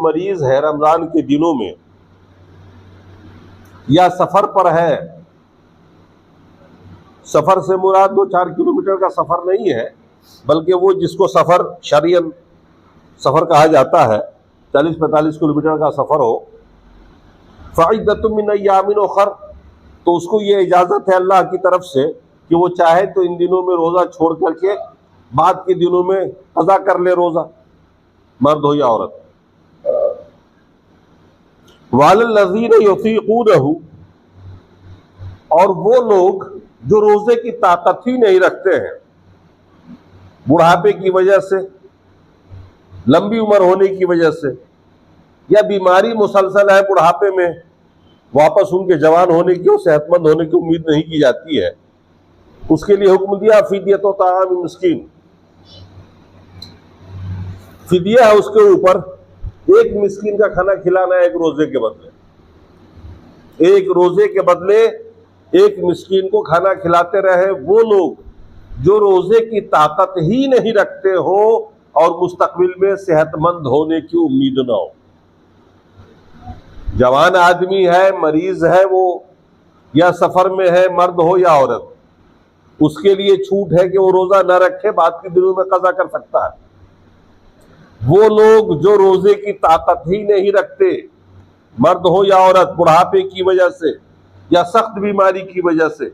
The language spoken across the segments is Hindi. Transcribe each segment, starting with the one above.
मरीज है रमजान के दिनों में या सफर पर है, सफर से मुराद 2-4 किलोमीटर का सफर नहीं है, बल्कि वो जिसको सफर शरियन सफर कहा जाता है 40-45 किलोमीटर का सफर हो, फ़इद्दतुम मिन अय्यामिन उखर, तो उसको ये इजाज़त है अल्लाह की तरफ से कि वो चाहे तो इन दिनों में रोज़ा छोड़ करके बाद के दिनों में क़ज़ा कर ले रोज़ा, मर्द हो या औरत। वलल्लज़ीना युतीक़ूनहु, और वो लोग जो रोज़े की ताकत ही नहीं रखते हैं, बुढ़ापे की वजह से, लंबी उम्र होने की वजह से, या बीमारी मुसलसल है बुढ़ापे में, वापस उनके जवान होने की और सेहतमंद होने की उम्मीद नहीं की जाती है, उसके लिए हुक्म दिया फ़िदियतु ताआम मिस्कीन, फिदिया है उसके ऊपर एक मिस्कीन का खाना खिलाना है एक रोजे के बदले। एक रोजे के बदले एक मिस्कीन को खाना खिलाते रहे वो लोग जो रोजे की ताकत ही नहीं रखते हो और मुस्तकबिल में सेहतमंद होने की उम्मीद ना हो। जवान आदमी है, मरीज है वो, या सफर में है, मर्द हो या औरत, उसके लिए छूट है कि वो रोजा न रखे, बाद के दिनों में कज़ा कर सकता है। वो लोग जो रोजे की ताकत ही नहीं रखते, मर्द हो या औरत, बुढ़ापे की वजह से या सख्त बीमारी की वजह से,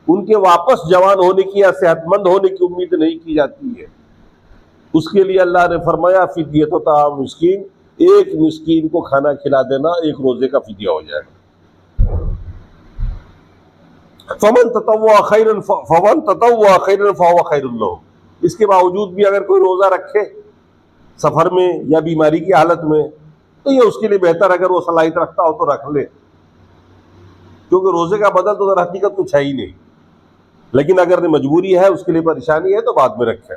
उनके वापस जवान होने की या सेहतमंद होने की उम्मीद नहीं की जाती है, उसके लिए अल्लाह ने फरमाया फ़िदियतु ताआम मिस्कीन, एक मिस्कीन को खाना खिला देना एक रोजे का फिदिया हो जाएगा। फमन ततव्वा खैरन फहुव खैरुन लहू, इसके बावजूद भी अगर कोई रोजा रखे सफर में या बीमारी की हालत में, तो ये उसके लिए बेहतर, अगर वो सलाहियत रखता हो तो रख ले, क्योंकि रोजे का बदल तो दर हकीकत कुछ है ही नहीं। लेकिन अगर मजबूरी है, उसके लिए परेशानी है, तो बाद में रखें।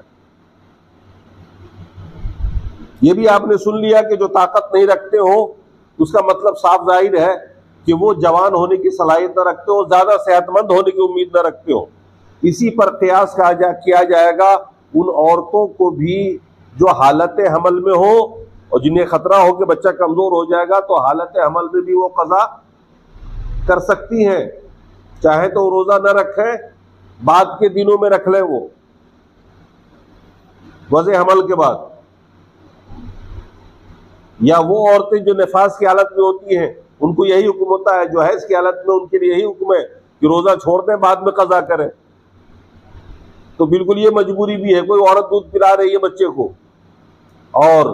ये भी आपने सुन लिया कि जो ताकत नहीं रखते हो, उसका मतलब साफ जाहिर है कि वो जवान होने की सलाहियत न रखते हो, ज्यादा सेहतमंद होने की उम्मीद न रखते हो। इसी पर कयास किया जाएगा उन औरतों को भी जो हालत हमल में हो और जिन्हें खतरा हो कि बच्चा कमजोर हो जाएगा, तो हालत हमल में भी वो कज़ा कर सकती हैं। चाहे तो रोजा न रखें, बाद के दिनों में रख लें, वो वज़े हमल के बाद, या वो औरतें जो निफास की हालत में होती हैं, उनको यही हुक्म होता है, जो हैज़ की हालत में उनके लिए यही हुक्म है कि रोजा छोड़ दें, बाद में कज़ा करें। तो बिल्कुल ये मजबूरी भी है। कोई औरत दूध पिला रही है बच्चे को और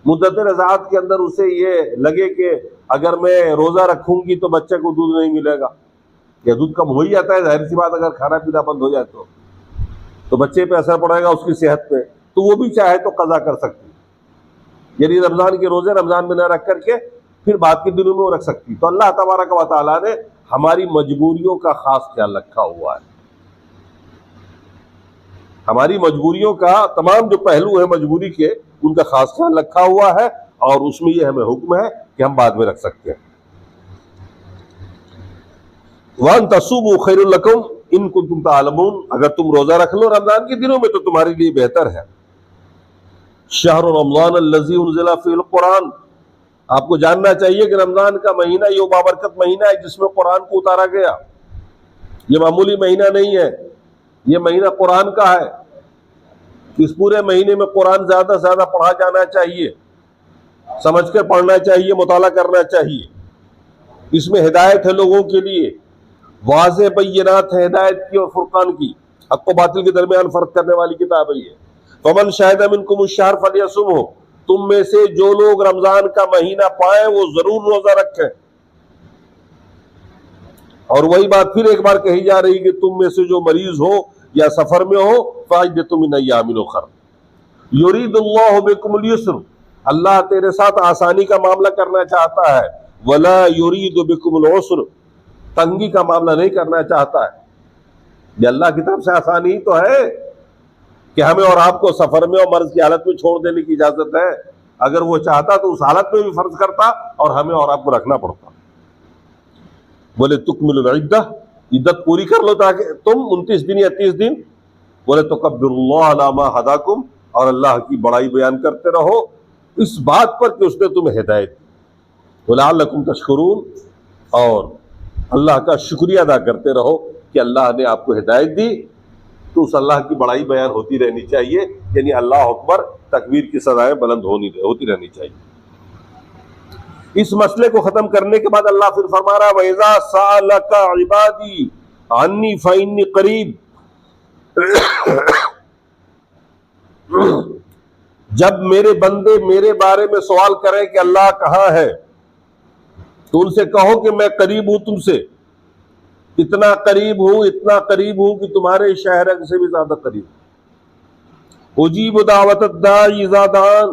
मुद्दत रज़ाअत के अंदर उसे ये लगे कि अगर मैं रोजा रखूंगी तो बच्चे को दूध नहीं मिलेगा, या दूध कम हो ही जाता है, जाहिर सी बात, अगर खाना पीना बंद हो जाए तो बच्चे पे असर पड़ेगा, उसकी सेहत पे, तो वो भी चाहे तो कज़ा कर सकती है। यानी रमजान के रोजे रमजान में न रख करके फिर बाद के दिनों में वो रख सकती। तो अल्लाह तबारक व तआला ने हमारी मजबूरियों का खास ख्याल रखा हुआ है। हमारी मजबूरियों का तमाम जो पहलू है मजबूरी के, उनका खास ख्याल रखा हुआ है, और उसमें यह हमें हुक्म है कि हम बाद में रख सकते हैं। वअन तसूमू खैरुल लकुम इन कुंतुम तालमून, अगर तुम रोजा रख लो रमजान के दिनों में तो तुम्हारे लिए बेहतर है। शहर रमजान अल्लज़ी उनज़िला फ़ीहिल कुरान, आपको जानना चाहिए कि रमजान का महीना ये बाबरकत महीना है जिसमें कुरान को उतारा गया। ये मामूली महीना नहीं है, ये महीना कुरान का है। इस पूरे महीने में कुरान ज्यादा से ज्यादा पढ़ा जाना चाहिए, समझकर पढ़ना चाहिए, मुताला करना चाहिए। इसमें हिदायत है लोगों के लिए, वाज़ेह बय्यनात है हिदायत की और फुरकान की, हक़ व बातिल के दरमियान फर्क करने वाली किताब है ये। फमन शाहिदा मिनकुम अश-शहर फलयसुमहु, तुम में से जो लोग रमजान का महीना पाए वो जरूर रोजा रखें। और वही बात फिर एक बार कही जा रही कि तुम में से जो मरीज हो या सफर में हो, फ़इद्दतुम मिन अय्यामिन उखर युरीदुल्लाहु बिकुमुल युस्र, अल्लाह तेरे साथ आसानी का मामला करना चाहता है, वला युरीदु बिकुमुल उस्र, तंगी का मामला नहीं करना चाहता है। ये अल्लाह की तरफ से आसानी ही तो है कि हमें और आपको सफर में और मर्ज की हालत में छोड़ देने की इजाजत है। अगर वो चाहता तो उस हालत में भी फर्ज करता और हमें और आपको रखना पड़ता। बोले तुकमिलुल इद्दह, इद्दत पूरी कर लो ताकि तुम 29 दिन या 30 दिन। बोले तुकब्बिरुल्लाह अला मा हदाकुम, और अल्लाह की बड़ाई बयान करते रहो इस बात पर कि उसने तुम्हें हिदायत दी। लअल्लकुम तशकुरून, और अल्लाह का शुक्रिया अदा करते रहो कि अल्लाह ने आपको हिदायत दी। तो उस अल्लाह की बड़ाई बयान होती रहनी चाहिए, यानी अल्लाह अकबर तकबीर की सदाएं बुलंद होती रहनी चाहिए। इस मसले को खत्म करने के बाद अल्लाह फिर फरमा रहा है, वइज़ा सअलका इबादी अन्नी फइन्नी करीब, जब मेरे बंदे मेरे बारे में सवाल करें कि अल्लाह कहां है, तो उनसे कहो कि मैं करीब हूं तुमसे, इतना करीब हूं कि तुम्हारे शहर से भी ज्यादा करीब। उजीब दावत दाई इज़ा दान,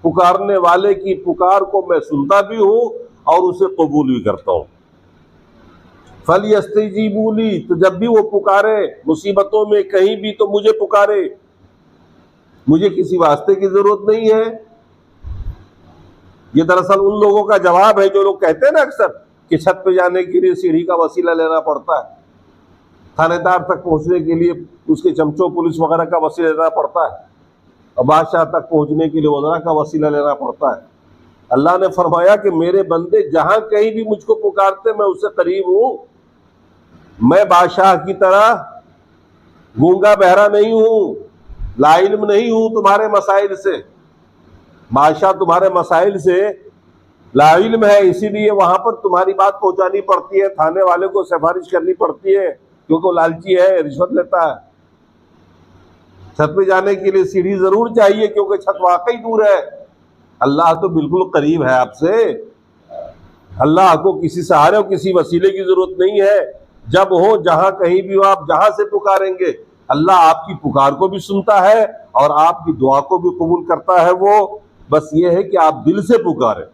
पुकारने वाले की पुकार को मैं सुनता भी हूं और उसे कबूल भी करता हूं। फलियस्तजीबू ली, तो जब भी वो पुकारे मुसीबतों में कहीं भी, तो मुझे पुकारे, मुझे किसी वास्ते की जरूरत नहीं है। ये दरअसल उन लोगों का जवाब है जो लोग कहते हैं ना अक्सर कि छत पे जाने के लिए सीढ़ी का वसीला लेना पड़ता है, थानेदार तक पहुंचने के लिए उसके चमचों पुलिस वगैरह का वसीला लेना पड़ता है, और बादशाह तक पहुंचने के लिए वज़रा का वसीला लेना पड़ता है। अल्लाह ने फरमाया कि मेरे बंदे जहां कहीं भी मुझको पुकारते मैं उससे करीब हूं। मैं बादशाह की तरह गूंगा बहरा नहीं हूं, लाइल्म नहीं हूं तुम्हारे मसाइल से। बादशाह तुम्हारे मसाइल से लाइल्म है, इसीलिए वहां पर तुम्हारी बात पहुंचानी पड़ती है, थाने वाले को सिफारिश करनी पड़ती है, क्योंकि वो लालची है, रिश्वत लेता है। छत पे जाने के लिए सीढ़ी जरूर चाहिए क्योंकि छत वाकई दूर है। अल्लाह तो बिल्कुल करीब है आपसे। अल्लाह को किसी सहारे और किसी वसीले की जरूरत नहीं है। जब हो जहां कहीं भी हो, आप जहां से पुकारेंगे अल्लाह आपकी पुकार को भी सुनता है और आपकी दुआ को भी कबूल करता है। वो बस ये है कि आप दिल से पुकारें,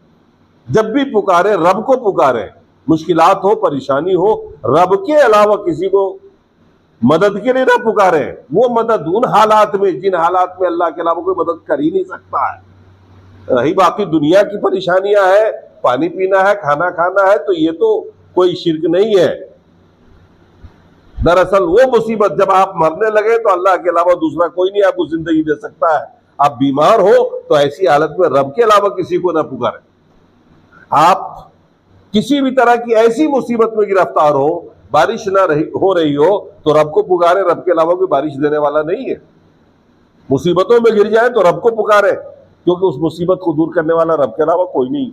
जब भी पुकारें रब को पुकारें, मुश्किलात हो परेशानी हो, रब के अलावा किसी को मदद के लिए ना पुकारें। वो मदद उन हालात में जिन हालात में अल्लाह के अलावा कोई मदद कर ही नहीं सकता है। रही बाकी दुनिया की परेशानियां है, पानी पीना है, खाना खाना है, तो ये तो कोई शिर्क नहीं है। दरअसल वो मुसीबत जब आप मरने लगे तो अल्लाह के अलावा दूसरा कोई नहीं आपको जिंदगी दे सकता है। आप बीमार हो तो ऐसी हालत में रब के अलावा किसी को ना पुकारें। आप किसी भी तरह की ऐसी मुसीबत में गिरफ्तार हो, बारिश ना हो रही हो, तो रब को पुकारे, रब के अलावा कोई बारिश देने वाला नहीं है। मुसीबतों में गिर जाए तो रब को पुकारे, क्योंकि उस मुसीबत को दूर करने वाला रब के अलावा कोई नहीं।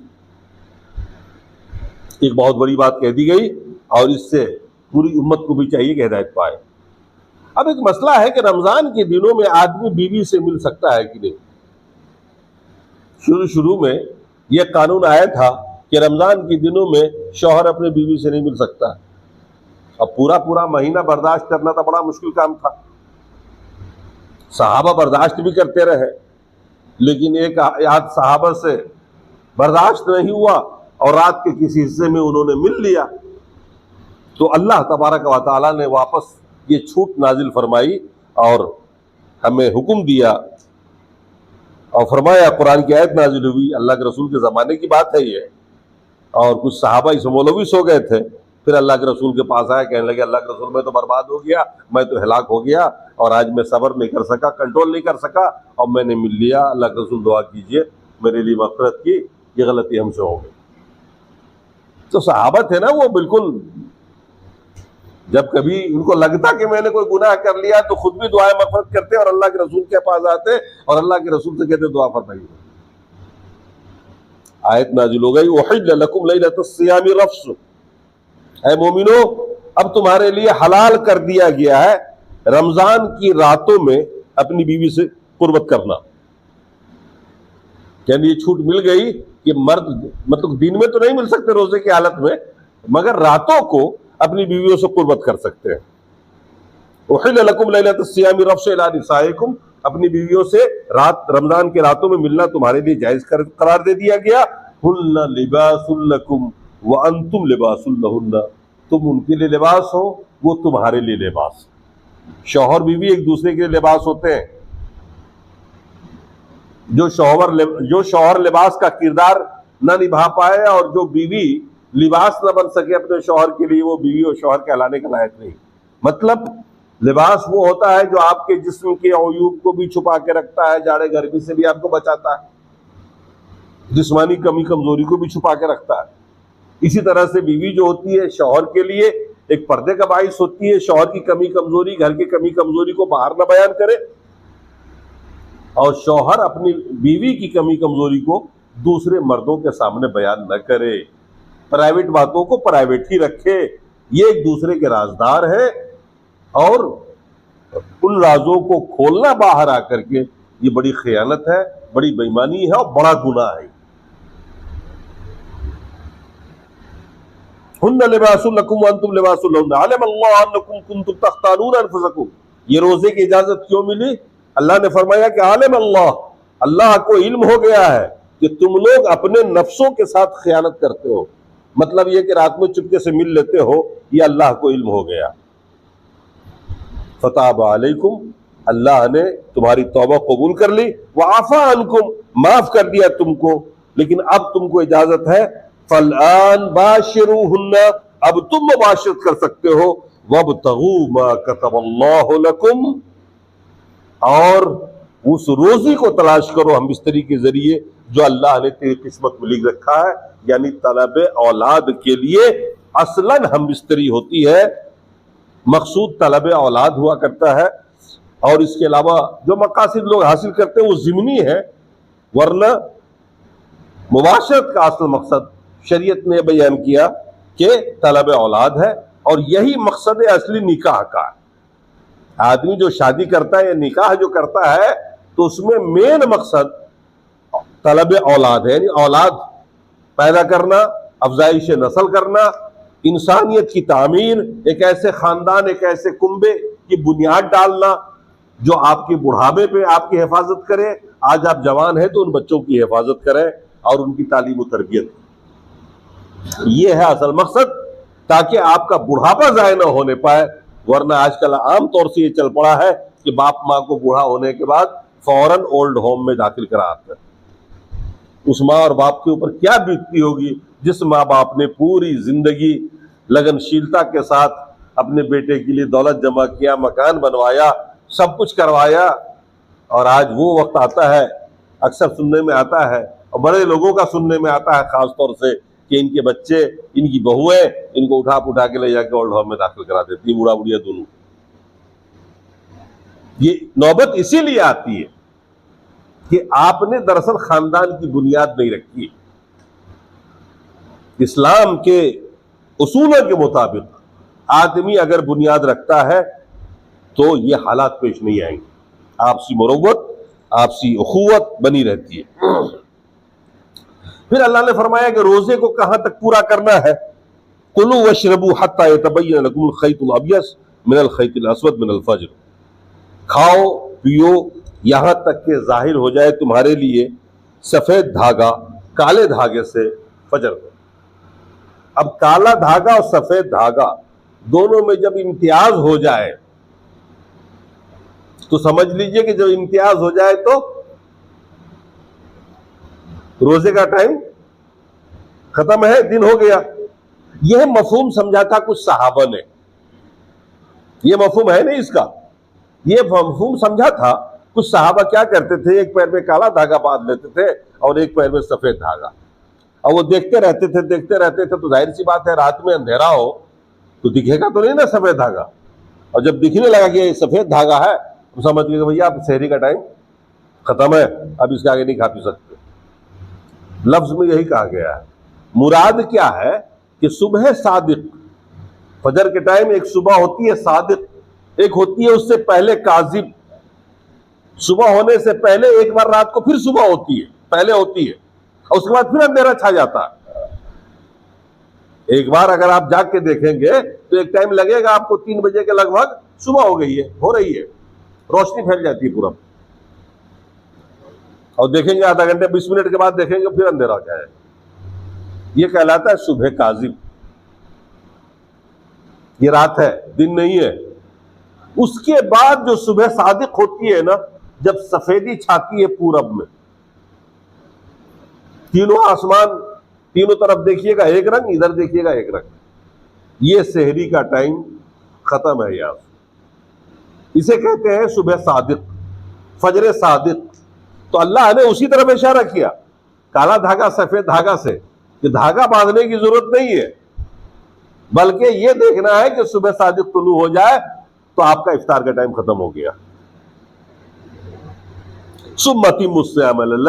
एक बहुत बड़ी बात कह दी गई और इससे पूरी उम्मत को भी चाहिए कि हिदायत पाए। अब एक मसला है कि रमजान के दिनों में आदमी बीवी से मिल सकता है कि नहीं। शुरू में यह कानून आया था कि रमजान के दिनों में शौहर अपने बीवी से नहीं मिल सकता। अब पूरा महीना बर्दाश्त करना तो बड़ा मुश्किल काम था। सहाबा बर्दाश्त भी करते रहे, लेकिन एक आध सहाबा से बर्दाश्त नहीं हुआ और रात के किसी हिस्से में उन्होंने मिल लिया, तो अल्लाह तबारक व तआला ने वापस ये छूट नाजिल फरमाई और हमें हुक्म दिया और फरमाया, कुरान की आयत नाजिल हुई। अल्लाह के रसूल के ज़माने की बात है ये, और कुछ सहाबा इस मौलवी सो गए थे। फिर अल्लाह के रसूल के पास आया, कहने लगे अल्लाह के रसूल मैं तो बर्बाद हो गया, मैं तो हिलाक हो गया और आज मैं सब्र नहीं कर सका, कंट्रोल नहीं कर सका और मैंने मिल लिया। अल्लाह के रसूल दुआ कीजिए मेरे लिए मग़फ़िरत की, ये गलती हमसे हो गई। तो सहाबा थे ना, वो बिल्कुल जब कभी उनको लगता कि मैंने कोई गुनाह कर लिया तो खुद भी दुआ मग़फ़िरत करते और अल्लाह के रसूल के पास आते और अल्लाह के रसूल से कहते दुआ फरमाइए। आयत नाज़िल हो गई, उहिल्ल लकुम लैलतुस्सियामी रफ़्स, ऐ मोमिनो अब तुम्हारे लिए हलाल कर दिया गया है रमजान की रातों में अपनी बीवी से कुर्बत करना। यानी ये छूट मिल गई कि मर्द मतलब दिन में तो नहीं मिल सकते रोजे की हालत में, मगर रातों को अपनी बीवियों से कुर्बत कर सकते हैं। उहिल्ल लकुम लैलतुस्सियामी रफ़्स इला निसाइकुम, अपनी बीवियों से रात रमजान के रातों में मिलना तुम्हारे लिए जायज करार दे दिया गया। हुन्ना लिबासुल लकुम व अंतुम लिबासुल लहुन्ना, तुम उनके लिए लिबास हो, वो तुम्हारे लिए लिबास। शौहर बीवी एक दूसरे के लिए लिबास होते हैं। जो शौहर लिबास का किरदार न निभा पाए और जो बीवी लिबास न बन सके अपने शौहर के लिए, वो बीवी और शौहर कहलाने के लायक नहीं। मतलब लिबास वो होता है जो आपके जिस्म के अयूब को भी छुपा के रखता है, जाड़े गर्मी से भी आपको बचाता है। जिस्मानी कमी कमजोरी को भी छुपा के रखता है। इसी तरह से बीवी जो होती है शौहर के लिए एक पर्दे का बाइस होती है। शौहर की कमी कमजोरी, घर की कमी कमजोरी को बाहर न बयान करे, और शौहर अपनी बीवी की कमी कमजोरी को दूसरे मर्दों के सामने बयान न करे। प्राइवेट बातों को प्राइवेट ही रखे। ये एक दूसरे के राजदार है, और उन राजों को खोलना बाहर आकर के ये बड़ी खयानत है, बड़ी बेईमानी है और बड़ा गुनाह है। हुन्ना लिबासुल लकुम व अंतुम लिबासुल लहुन्ना अलिमल्लाहु अन्नकुम कुंतुम तख्तानून अनफुसकुम। ये रोजे की इजाजत क्यों मिली? अल्लाह ने फरमाया कि आलिम अल्लाह, अल्लाह को इल्म हो गया है कि तुम लोग अपने नफ्सों के साथ खयानत करते हो। मतलब ये कि रात में चुपके से मिल लेते हो, ये अल्लाह को इल्म हो गया। फताब अलैकुम, अल्लाह ने तुम्हारी तौबा कबूल कर ली। व आफा अन्कुम, माफ कर दिया तुमको। लेकिन अब तुमको इजाजत है, फलआन बाशिरूहुन्ना, अब तुम मुबाशरत कर सकते हो। वब्तगू मा कतबल्लाहु लकुम, और उस रोजी को तलाश करो हम बिस्तरी के जरिए जो अल्लाह ने तेरी किस्मत में लिख रखा है। यानी तलब औलाद के लिए असलन हम बिस्तरी होती है, मकसूद तलब औलाद हुआ करता है। और इसके अलावा जो मकासद लोग हासिल करते हैं वो ज़िमनी है, वरना मुबाशरत का असल मकसद शरीयत ने बयान किया कि तलब औलाद है, और यही मकसद असली निकाह का है। आदमी जो शादी करता है या निकाह जो करता है तो उसमें मेन मकसद तलब औलाद है, यानी औलाद पैदा करना, अफजाइश नस्ल करना, इंसानियत की तामीर, एक ऐसे खानदान, एक ऐसे कुंबे की बुनियाद डालना जो आपके बुढ़ापे पे आपकी हिफाजत करे। आज आप जवान हैं तो उन बच्चों की हिफाजत करें और उनकी तालीम और तरबियत, ये है असल मकसद, ताकि आपका बुढ़ापा ज़ाया न होने पाए। वरना आजकल आम तौर से ये चल पड़ा है कि बाप माँ को बूढ़ा होने के बाद फौरन ओल्ड होम में दाखिल करा आते हैं। उस माँ और बाप के ऊपर क्या बीतती होगी जिस माँ बाप ने पूरी जिंदगी लगनशीलता के साथ अपने बेटे के लिए दौलत जमा किया, मकान बनवाया, सब कुछ करवाया, और आज वो वक्त आता है, अक्सर सुनने में आता है और बड़े लोगों का सुनने में आता है खास तौर से, कि इनके बच्चे, इनकी बहुएं इनको उठा के ले जाकर ओल्ड होम में दाखिल करा देती, बूढ़ा बुढ़िया दोनों। ये नौबत इसीलिए आती है कि आपने दरअसल खानदान की बुनियाद नहीं रखी। इस्लाम के उसूलों के मुताबिक आदमी अगर बुनियाद रखता है तो ये हालात पेश नहीं आएंगे, आपसी मुरव्वत, आपसी उखुवत बनी रहती है। फिर अल्लाह ने फरमाया कि रोजे को कहां तक पूरा करना है? कुलू वशरबू हत्ता यतबय्यन लकुमुल खैतुल अबयस मिनल खैतिल अस्वद मिनल फज्र। खाओ पियो यहां तक के जाहिर हो जाए तुम्हारे लिए सफेद धागा काले धागे से फजर को। अब काला धागा और सफेद धागा दोनों में जब इम्तियाज हो जाए तो समझ लीजिए कि जब इम्तियाज हो जाए तो रोजे का टाइम खत्म है, दिन हो गया। यह मफहूम समझा था कुछ सहाबा ने, यह मफहूम है नहीं इसका, यह मफहूम समझा था कुछ सहाबा। क्या करते थे, एक पैर में काला धागा बांध लेते थे और एक पैर में सफेद धागा, और वो देखते रहते थे। तो जाहिर सी बात है, रात में अंधेरा हो तो दिखेगा तो नहीं ना सफेद धागा, और जब दिखने लगा कि सफेद धागा है तो समझ गए भैया अब सहरी का टाइम खत्म है, अब इसके आगे नहीं खा पी सकते। लफ्ज में यही कहा गया है। मुराद क्या है कि सुबह सादिक, फजर के टाइम एक सुबह होती है सादिक, एक होती है उससे पहले काजिब। सुबह होने से पहले एक बार रात को फिर सुबह होती है, पहले होती है, और उसके बाद फिर अंधेरा छा जाता है। एक बार अगर आप जाग के देखेंगे तो एक टाइम लगेगा आपको 3 बजे के लगभग सुबह हो गई है, हो रही है, रोशनी फैल जाती है पूरा, और देखेंगे आधा घंटे 20 मिनट के बाद देखेंगे फिर अंधेरा हो जाएगा। यह कहलाता है सुबह काजिब। ये रात है, दिन नहीं है। उसके बाद जो सुबह सादिक होती है ना, जब सफेदी छाती है पूरब में, तीनों आसमान, तीनों तरफ देखिएगा एक रंग, इधर देखिएगा एक रंग, ये सहरी का टाइम खत्म है। यार इसे कहते हैं सुबह सादिक, फजर सादिक। तो अल्लाह ने उसी तरफ इशारा किया, काला धागा सफेद धागा से कि धागा बांधने की जरूरत नहीं है, बल्कि ये देखना है कि सुबह सादिक तुलू हो जाए तो आपका इफ्तार का टाइम खत्म हो गया। सुम्मती मुझसे अमल,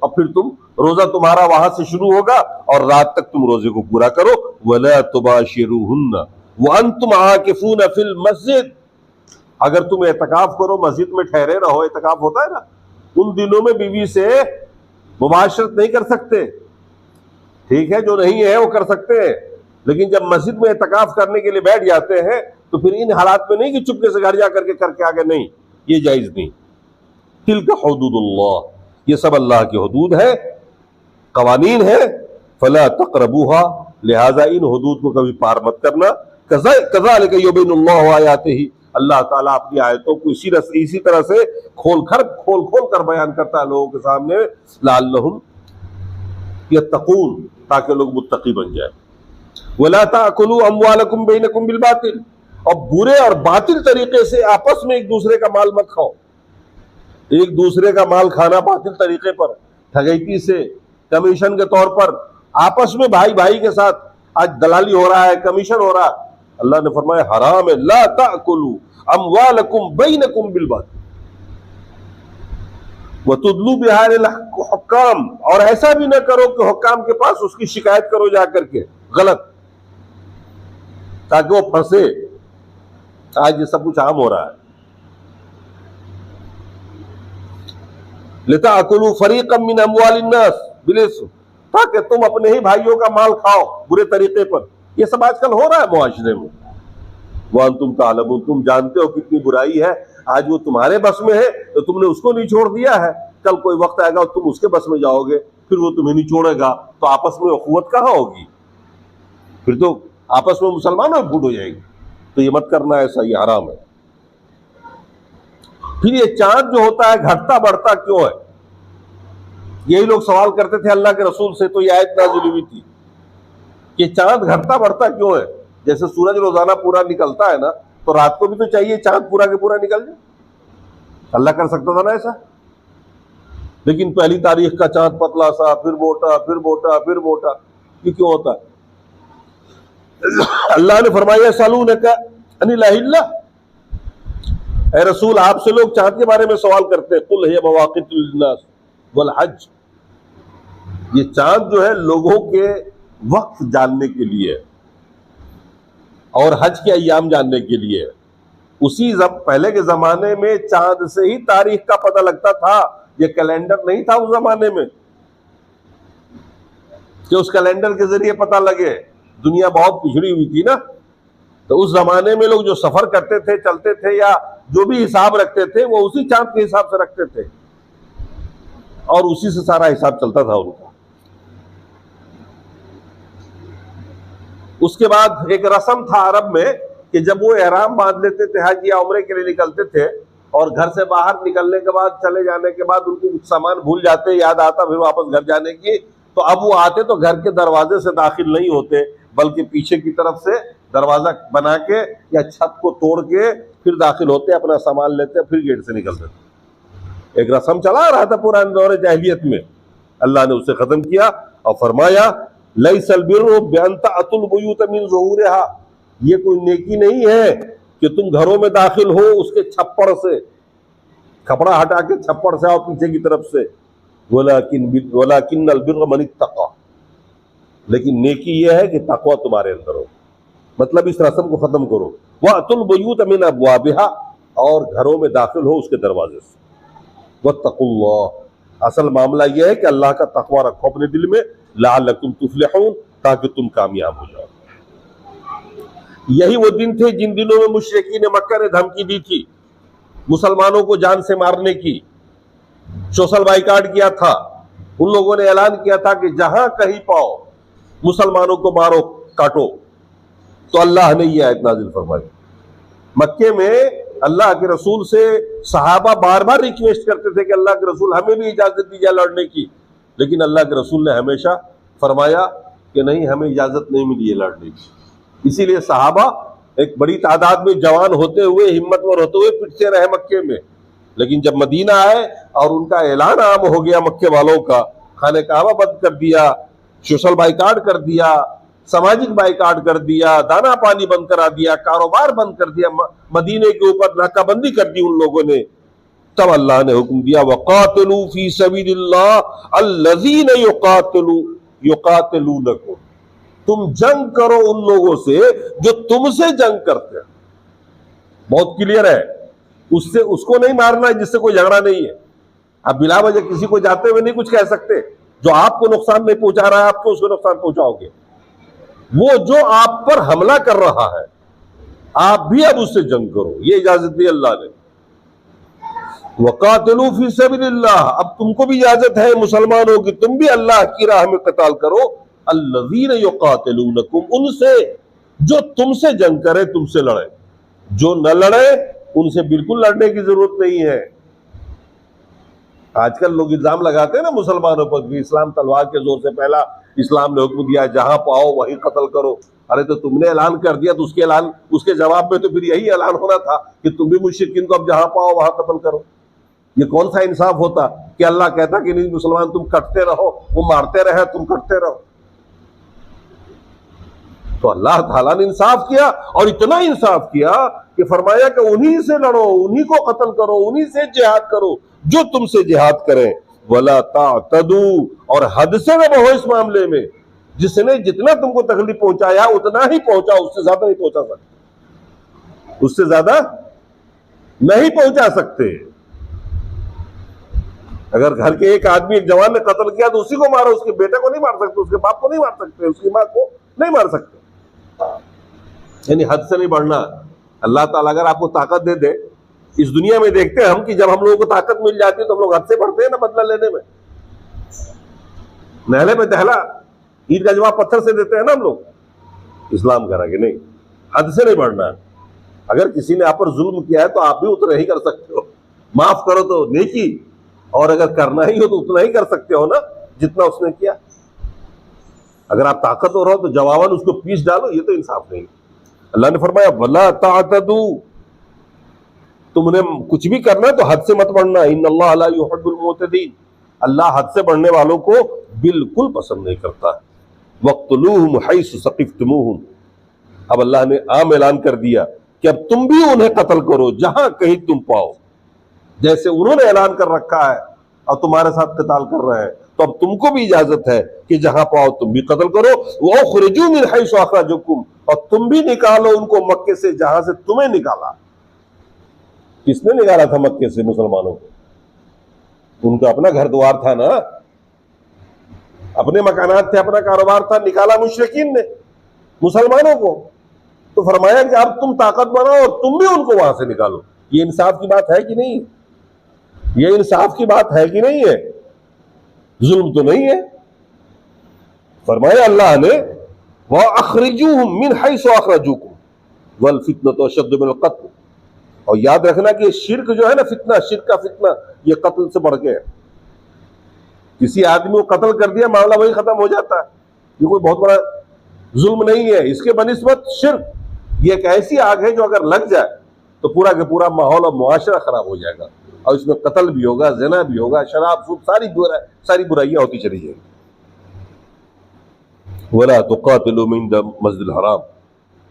और फिर तुम रोजा तुम्हारा वहां से शुरू होगा और रात तक तुम रोजे को पूरा करो। वला तुबाशिरुहुन्ना व अंतुम आकिफून फिल मस्जिद, अगर तुम एतकाफ करो, मस्जिद में ठहरे रहो, एतकाफ होता है ना, उन दिनों में बीवी से मुबाशरत नहीं कर सकते। ठीक है, जो नहीं है वो कर सकते हैं, लेकिन जब मस्जिद में एतकाफ करने के लिए बैठ जाते हैं तो फिर इन हालात में नहीं कि चुपके से घर जा करके आ गए, नहीं, ये जायज नहीं। तिल्का हुदूदुल्लाह, ये सब अल्लाह की हुदूद है, कवानीन है। फला तक़रबूहा, लिहाजा इन हुदूद को कभी पार मत करना। कज़ालिका युबय्यिनुल्लाहु आयातिही, अल्लाह ताला अपनी आयतों को इसी तरह से खोल कर बयान करता है लोगों के सामने, लअल्लहुम यत्तक़ून, ताकि लोग मुत्तकी बन जाए। वला ताकुलू अमवालकुम बैनकुम बिल बातिल, और बुरे और बातिल तरीके से आपस में एक दूसरे का माल मत खाओ। एक दूसरे का माल खाना बातिल तरीके पर, ठगैती से, कमीशन के तौर पर, आपस में भाई भाई के साथ आज दलाली हो रहा है, कमीशन हो रहा है, अल्लाह ने फरमाया हराम है। ला ताकुलू अमवालकुम बैनकुम बिल बातिल व तुदलू बिहारिल हुक्काम, और ऐसा भी ना करो कि हुक्काम के पास उसकी शिकायत करो जाकर के गलत, ताकि वो फंसे। आज ये सब कुछ आम हो रहा है। लिताकुलू फरीक़म मिन अमवालिन नास बिलिस्म, ताकि तुम अपने ही भाइयों का माल खाओ बुरे तरीके पर। ये सब आजकल हो रहा है मुआशरे में। वह तुम तालमून, तुम जानते हो कितनी बुराई है। आज वो तुम्हारे बस में है तो तुमने उसको निचोड़ दिया है, कल कोई वक्त आएगा तुम उसके बस में जाओगे, फिर वो तुम्हें निचोड़ेगा, तो आपस में अखुवत कहाँ होगी? फिर तो आपस में मुसलमानों में फूट हो जाएगी। तो ये मत करना, ऐसा ये हराम है। फिर ये चांद जो होता है घटता बढ़ता क्यों है? यही लोग सवाल करते थे अल्लाह के रसूल से, तो ये आयत नाज़िल हुई थी कि चांद घटता बढ़ता क्यों है? जैसे सूरज रोजाना पूरा निकलता है ना, तो रात को भी तो चाहिए चांद पूरा के पूरा निकल जाए। अल्लाह कर सकता था ना ऐसा, लेकिन पहली तारीख का चांद पतला सा, फिर मोटा, फिर मोटा, फिर मोटा, ये क्यों होता है? अल्लाह ने फरमाया सलूनका अनिल अहिल्लाह, ऐ रसूल आपसे लोग चांद के बारे में सवाल करते हैं। कुल हिय मवाक़ितु लिन्नास वल हज, ये चांद जो है लोगों के वक्त जानने के लिए और हज के अय्याम जानने के लिए। पहले के जमाने में चांद से ही तारीख का पता लगता था, ये कैलेंडर नहीं था उस जमाने में कि उस कैलेंडर के जरिए पता लगे। दुनिया बहुत पिछड़ी हुई थी ना, तो उस जमाने में लोग जो सफर करते थे, चलते थे, या जो भी हिसाब रखते थे वो उसी चांद के हिसाब से रखते थे और उसी से सारा हिसाब चलता था उनका। उसके बाद एक रस्म था अरब में कि जब वो एहराम बांध लेते थे, हज या उम्रे के लिए निकलते थे, और घर से बाहर निकलने के बाद, चले जाने के बाद उनको कुछ सामान भूल जाते, याद आता फिर वापस घर जाने की, तो अब वो आते तो घर के दरवाजे से दाखिल नहीं होते, बल्कि पीछे की तरफ से दरवाजा बना के या छत को तोड़ के फिर दाखिल होते, अपना सामान लेते, फिर गेट से निकलते थे। एक रस्म चला रहा था पुराने दौर जाहिलियत में, अल्लाह ने उसे खत्म किया और फरमाया लैसल बिर्रु बिअन तअतुल बुयूत मिन ज़ुहूरिहा, ये कोई नेकी नहीं है कि तुम घरों में दाखिल हो उसके छप्पर से, कपड़ा हटा के छप्पर से आओ पीछे की तरफ से। वलाकिन्नल बिर्र मन इत्तक़ा, लेकिन नेकी यह है कि तक़वा तुम्हारे अंदर हो। मतलब इस रस्म को खत्म करो। वअतुल बुयूत मिन अब्वाबिहा, और घरों में दाखिल हो उसके दरवाजे से। वत्तक़ुल्लाह, असल मामला यह है कि अल्लाह का तक़वा रखो अपने दिल में, लअल्लकुम तुफ़्लिहून, ताकि तुम कामयाब हो जाओ। यही वो दिन थे जिन दिनों में मुशरिकीन मक्का ने धमकी दी थी मुसलमानों को जान से मारने की, सोशल बाइकाट किया था। उन लोगों ने ऐलान किया था कि जहां कहीं पाओ मुसलमानों को मारो, काटो। तो अल्लाह ने यह आयत नाजिल फरमाई। मक्के में अल्लाह के रसूल से सहाबा बार बार रिक्वेस्ट करते थे कि अल्लाह के रसूल हमें भी इजाजत दीजिए लड़ने की, लेकिन अल्लाह के रसूल ने हमेशा फरमाया कि नहीं, हमें इजाजत नहीं मिली है लड़ने की। इसीलिए सहाबा एक बड़ी तादाद में जवान होते हुए, हिम्मतवर होते हुए पिटते रहे मक्के में, लेकिन जब मदीना आए और उनका ऐलान आम हो गया मक्के वालों का, खाने काबा बंद कर दिया, सोशल बाइकाट कर दिया, सामाजिक बाइकाट कर दिया, दाना पानी बंद करा दिया, कारोबार बंद कर दिया, मदीने के ऊपर नाकाबंदी कर दी उन लोगों ने, तब अल्लाह ने हुक्म दिया वक़ातिलू फी सबीलिल्लाह अल्लज़ीना युक़ातिलूनकुम, तुम जंग करो उन लोगों से जो तुमसे जंग करते हैं। बहुत क्लियर है, उससे उसको नहीं मारना है जिससे कोई झगड़ा नहीं है। आप बिला वजह किसी को जाते हुए नहीं कुछ कह सकते, जो आपको नुकसान नहीं पहुंचा रहा है आपको उसको नुकसान पहुंचाओगे। वो जो आप पर हमला कर रहा है आप भी अब उससे जंग करो, ये इजाजत दी अल्लाह ने। वक़ातिलू फी सबीलिल्लाह, अब तुमको भी इजाजत है मुसलमानों की, तुम भी अल्लाह की राह में क़ताल करो। अल्लज़ीना युक़ातिलूनकुम, उनसे जो तुमसे जंग करे, तुमसे लड़े। जो न लड़े उनसे बिल्कुल लड़ने की जरूरत नहीं है। आजकल लोग इल्जाम लगाते हैं ना मुसलमानों पर कि इस्लाम तलवार के जोर से पहला, इस्लाम ने हुक्म दिया जहां पाओ वहीं कत्ल करो। अरे तो तुमने ऐलान कर दिया तो उसके जवाब में तो फिर यही ऐलान होना था कि तुम भी मुश्रिकीन को अब जहां पाओ वहां कत्ल करो। ये कौन सा इंसाफ होता कि अल्लाह कहता कि नहीं मुसलमान तुम कटते रहो, वो मारते रहे तुम कटते रहो। तो अल्लाह ताला ने इंसाफ किया, और इतना इंसाफ किया कि फरमाया कि उन्हीं से लड़ो, उन्हीं को कत्ल करो, उन्हीं से जिहाद करो जो तुमसे जिहाद करें। वला तातदू, और हद से न बढ़ो इस मामले में। जिसने जितना तुमको तकलीफ पहुंचाया उतना ही पहुंचा, उससे ज्यादा नहीं पहुंचा सकते, उससे ज्यादा नहीं पहुंचा सकते। अगर घर के एक आदमी एक जवान ने कत्ल किया तो उसी को मारो, उसके बेटे को नहीं मार सकते, उसके बाप को नहीं मार सकते, उसकी मां को नहीं मार सकते। यानी हद से नहीं बढ़ना। अल्लाह ताला अगर आपको ताकत दे दे, इस दुनिया में देखते हैं हम कि जब हम लोगों को ताकत मिल जाती है तो हम लोग हद से बढ़ते हैं ना बदला लेने में। नहले में दहला, ईद का जवाब पत्थर से देते हैं ना हम लोग। इस्लाम कह रहा कि नहीं, हद से नहीं बढ़ना। अगर किसी ने आप पर जुल्म किया है तो आप भी उतना ही कर सकते हो, माफ करो तो नेकी, और अगर करना ही हो तो उतना ही कर सकते हो ना जितना उसने किया। अगर आप ताकतवर हो तो जवाबन उसको पीस डालो, ये तो इंसाफ नहीं। अल्लाह ने फरमाया वला तातदू, तुमने कुछ भी करना है तो हद से मत बढ़ना। इन्नल्लाह ला युहिब्बुल मुअतदीन, अल्लाह हद से बढ़ने वालों को बिल्कुल पसंद नहीं करता। वक़्तुलूहुम हैसु सक़िफ़्तमूहुम, अब अल्लाह ने आम ऐलान कर दिया कि अब तुम भी उन्हें कत्ल करो जहां कहीं तुम पाओ। जैसे उन्होंने ऐलान कर रखा है और तुम्हारे साथ कत्ल कर रहे हैं, तो अब तुमको भी इजाजत है कि जहां पाओ तुम भी कत्ल करो। वअख़रिजू मिन हैसु अख़रजकुम, और तुम भी निकालो उनको मक्के से जहां से तुम्हें निकाला। किसने निकाला था मक्के से मुसलमानों को? उनका अपना घर द्वार था ना, अपने मकानात थे, अपना कारोबार था, निकाला मुशरिकीन ने मुसलमानों को। तो फरमाया कि अब तुम ताकत बनाओ और तुम भी उनको वहां से निकालो। ये इंसाफ की बात है कि नहीं? ये इंसाफ की बात है कि नहीं है? जुल्म तो नहीं है। फरमाया अल्लाह ने वअख़रिजूहुम मिन हैसु अख़रजूकुम वल फितनतु अशद्दु मिनल क़त्ल, और याद रखना कि शिर्क जो है ना, फितना, शिर्क का फितना, ये कत्ल से बढ़ के है। किसी आदमी को कत्ल कर दिया मामला वही खत्म हो जाता है, ये कोई बहुत बड़ा जुल्म नहीं है। इसके बनिस्बत शिर्क ये एक ऐसी आग है जो अगर लग जाए तो पूरा का पूरा माहौल और मुआशरा खराब हो जाएगा, और इसमें कत्ल भी होगा, ज़िना भी होगा, शराब सूद, सारी बुराइयां होती चली जाएंगी। वला तुक़ातिलू इंद मस्जिदिल हराम,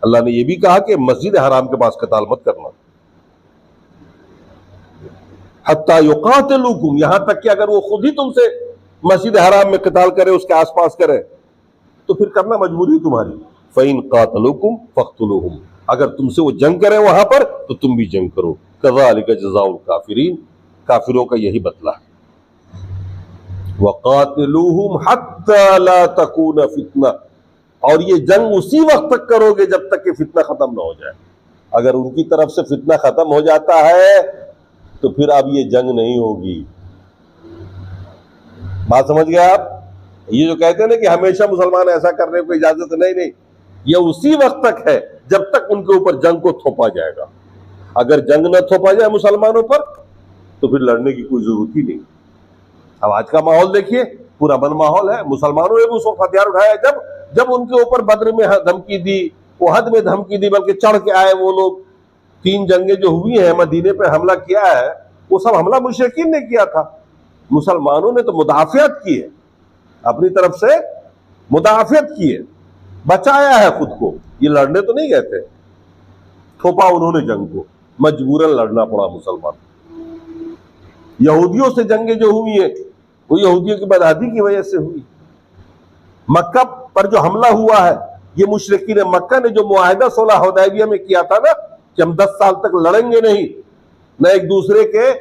अल्लाह ने यह भी कहा कि मस्जिद हराम के पास कताल मत करना। हत्ता युक़ातिलूकुम, यहां तक कि अगर वो खुद ही तुमसे मस्जिद हराम में कताल करे, उसके आसपास करे, तो फिर करना मजबूरी तुम्हारी। फ़इन क़ातलूकुम फ़क़्तुलूहुम, अगर तुमसे वो जंग करे वहां पर तो तुम भी जंग करो। कज़ालिका जज़ाउल काफ़िरीन, काफिरों का यही बदला है। वक़ातिलूहुम हत्ता ला तकून फितना, और ये जंग उसी वक्त तक करोगे जब तक कि फितना खत्म ना हो जाए। अगर उनकी तरफ से फितना खत्म हो जाता है तो फिर अब ये जंग नहीं होगी। बात समझ गए आप? ये जो कहते हैं ना कि हमेशा मुसलमान ऐसा करने को इजाजत नहीं, ये उसी वक्त तक है जब तक उनके ऊपर जंग को थोपा जाएगा। अगर जंग न थोपा जाए मुसलमानों पर तो फिर लड़ने की कोई जरूरत ही नहीं। अब आज का माहौल देखिए, पूरा बंद माहौल है। मुसलमानों ने भी उस वक्त हथियार उठाया जब उनके ऊपर बद्र में धमकी दी, उहद में धमकी दी, बल्कि चढ़ के आए वो लोग। 3 जंगें जो हुई हैं, मदीने पे हमला किया है, वो सब हमला मुशरिकीन ने किया था। मुसलमानों ने तो मुदाफियत की है, अपनी तरफ से मुदाफियत की है, बचाया है खुद को। ये लड़ने तो नहीं गए थे, थोपा उन्होंने जंग को, मजबूरन लड़ना पड़ा मुसलमान। यहूदियों से जंगें जो हुई है वो यहूदियों की बदआदी की वजह से हुई। मक्का पर जो हमला हुआ है, ये मुशरिकीन मक्का ने जो मुआहिदा सुलह हुदैबिया में किया था ना कि हम 10 साल तक लड़ेंगे नहीं, न एक दूसरे के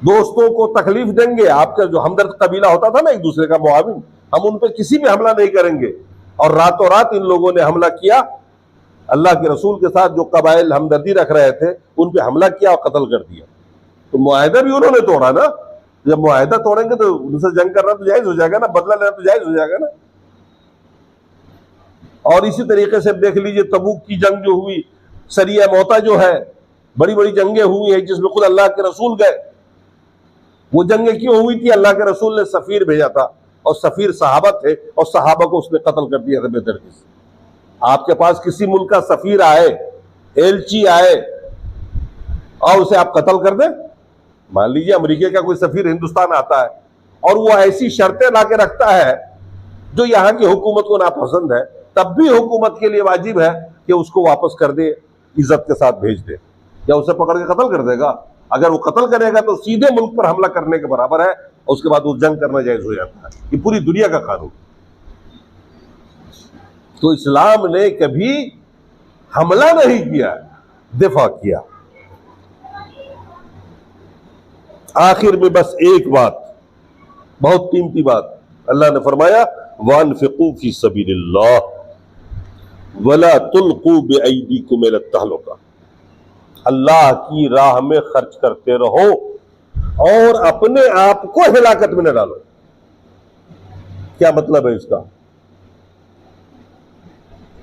दोस्तों को तकलीफ देंगे, आपका जो हमदर्द कबीला होता था ना एक दूसरे का मुआविन, हम उन पर किसी भी हमला नहीं करेंगे। और रातों रात इन लोगों ने हमला किया, अल्लाह के रसूल के साथ जो कबाइल हमदर्दी रख रहे थे उन पे हमला किया और कत्ल कर दिया। तो मुआहिदा भी उन्होंने तोड़ा ना। जब मुआहिदा तोड़ेंगे तो उनसे जंग करना तो जायज हो जाएगा ना, बदला लेना तो जायज हो जाएगा ना। और इसी तरीके से देख लीजिए तबूक की जंग जो हुई, सरिया मोता जो है, बड़ी बड़ी जंगें हुई हैं जिसमें खुद अल्लाह के रसूल गए। वो जंगें क्यों हुई थी? अल्लाह के रसूल ने सफीर भेजा था और सफीर सहाबा थे और सहाबा को उसने कत्ल कर दिया था बेदर्दी से। आपके पास किसी मुल्क का सफीर आए, एलची आए और उसे आप कत्ल कर दें? मान लीजिए अमेरिका का कोई सफीर हिंदुस्तान आता है और वो ऐसी शर्तें लाके रखता है जो यहाँ की हुकूमत को नापसंद है, तब भी हुकूमत के लिए वाजिब है कि उसको वापस कर दे, इज्जत के साथ भेज दे, या उसे पकड़ के कत्ल कर देगा। अगर वो कत्ल करेगा तो सीधे मुल्क पर हमला करने के बराबर है, और उसके बाद वो जंग करना जायज हो जाता है। ये पूरी दुनिया का कानून। तो इस्लाम ने कभी हमला नहीं किया, दिफा किया। आखिर में बस एक बात, बहुत कीमती बात, अल्लाह ने फरमाया वअनफिकू फी सबीलिल्लाह वला तुल्कू बिअयदीकुम इला तहलुका। अल्लाह की राह में खर्च करते रहो और अपने आप को हिलाकत में न डालो। क्या मतलब है इसका?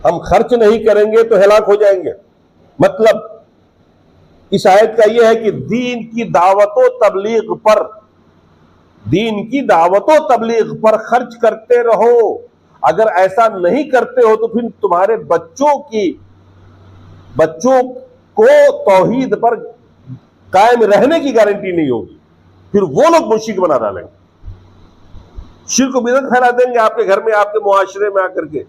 हम खर्च नहीं करेंगे तो हिलाक हो जाएंगे। मतलब इस आयत का यह है कि दीन की दावतों तबलीग पर, दीन की दावतों तबलीग पर खर्च करते रहो। अगर ऐसा नहीं करते हो तो फिर तुम्हारे बच्चों को तौहीद पर कायम रहने की गारंटी नहीं होगी। फिर वो लोग मुश्रिक बना डालेंगे, शिर्क को बिदअत फैला देंगे आपके घर में, आपके मुआशरे में आकर के,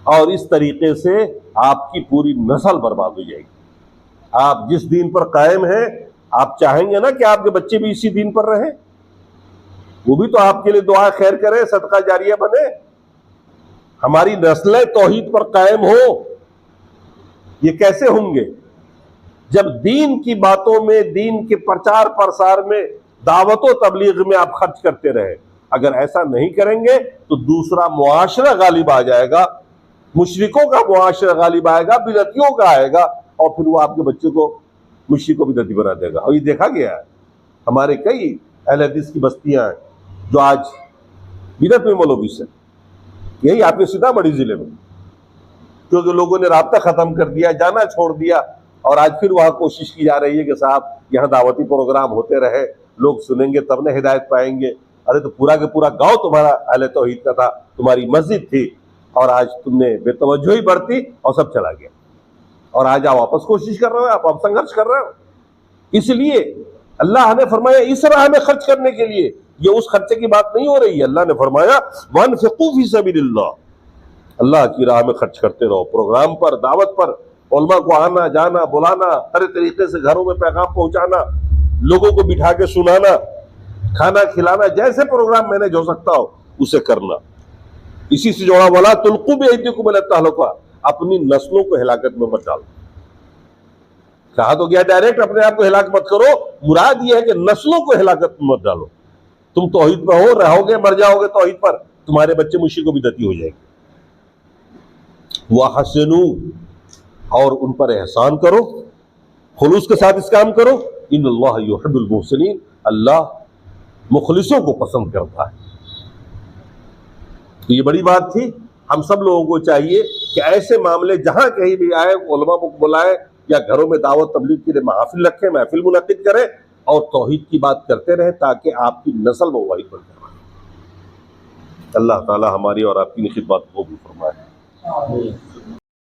और इस तरीके से आपकी पूरी नस्ल बर्बाद हो जाएगी। आप जिस दीन पर कायम हैं, आप चाहेंगे ना कि आपके बच्चे भी इसी दीन पर रहें? वो भी तो आपके लिए दुआ खैर करे, सदका जारिया बने, हमारी नस्लें तौहीद पर कायम हो। ये कैसे होंगे? जब दीन की बातों में, दीन के प्रचार प्रसार में, दावतों तबलीग में आप खर्च करते रहे। अगर ऐसा नहीं करेंगे तो दूसरा मुआशरा गालिब आ जाएगा, मुशरिकों का मुआशरा गालिब आएगा, बिदअतियों का आएगा, और फिर वो आपके बच्चे को मुशरिक को बिदअती बना देगा। और ये देखा गया है, हमारे कई अहले हदीस की बस्तियां हैं जो आज बिदअत में मुलव्विस है। यही आपके सीतामढ़ी जिले में, क्योंकि लोगों ने राब्ता खत्म कर दिया, जाना छोड़ दिया, और आज फिर वहां कोशिश की जा रही है कि साहब यहाँ दावती प्रोग्राम होते रहे, लोग सुनेंगे तब न हिदायत पाएंगे। अरे तो पूरा के पूरा गांव तुम्हारा अहले तौहीद का था, तुम्हारी मस्जिद थी, और आज तुमने बेतवज्जोही बरती और सब चला गया, और आज आप वापस कोशिश कर रहे हो, आप संघर्ष कर रहे हो। इसलिए अल्लाह ने फरमाया इस राह में खर्च करने के लिए, ये उस खर्चे की बात नहीं हो रही है। अल्लाह ने फरमाया वअनफिकू फी सबीलिल्लाह, अल्लाह की राह में खर्च करते रहो, प्रोग्राम पर, दावत पर, उलमा को आना जाना, बुलाना, हर तरीके से घरों में पैगाम पहुंचाना, लोगों को बिठा के सुनाना, खाना खिलाना, जैसे प्रोग्राम मैनेज हो सकता हो उसे करना। इसी से जोड़ा वाला तुल्कू बिअयदीकुम इला तहलुका, अपनी नस्लों को हिलाकत में मत डालो। कहा तो गया डायरेक्ट अपने आप को हिलाक मत करो, मुराद यह है कि नस्लों को हिलाकत में मत डालो। तुम तौहीद पर हो, रहोगे, मर जाओगे तौहीद पर, तुम्हारे बच्चे मुश्रिक को बिदअती हो जाएंगे। वहसिनू, और उन पर एहसान करो, खुलूस के साथ इस काम करो। इन्नल्लाह युहिब्बुल मुहसिनीन, अल्लाह मुखलिसों को पसंद करता है। तो ये बड़ी बात थी। हम सब लोगों को चाहिए कि ऐसे मामले जहां कहीं भी आए, उलमा को बुलाए या घरों में दावत तबलीग के लिए महफिल रखें, महफिल मुनक्किद करें और तौहीद की बात करते रहें, ताकि आपकी नस्ल मुवाहिद बन जाए। अल्लाह ताला हमारी और आपकी खिदमत को भी फरमाए।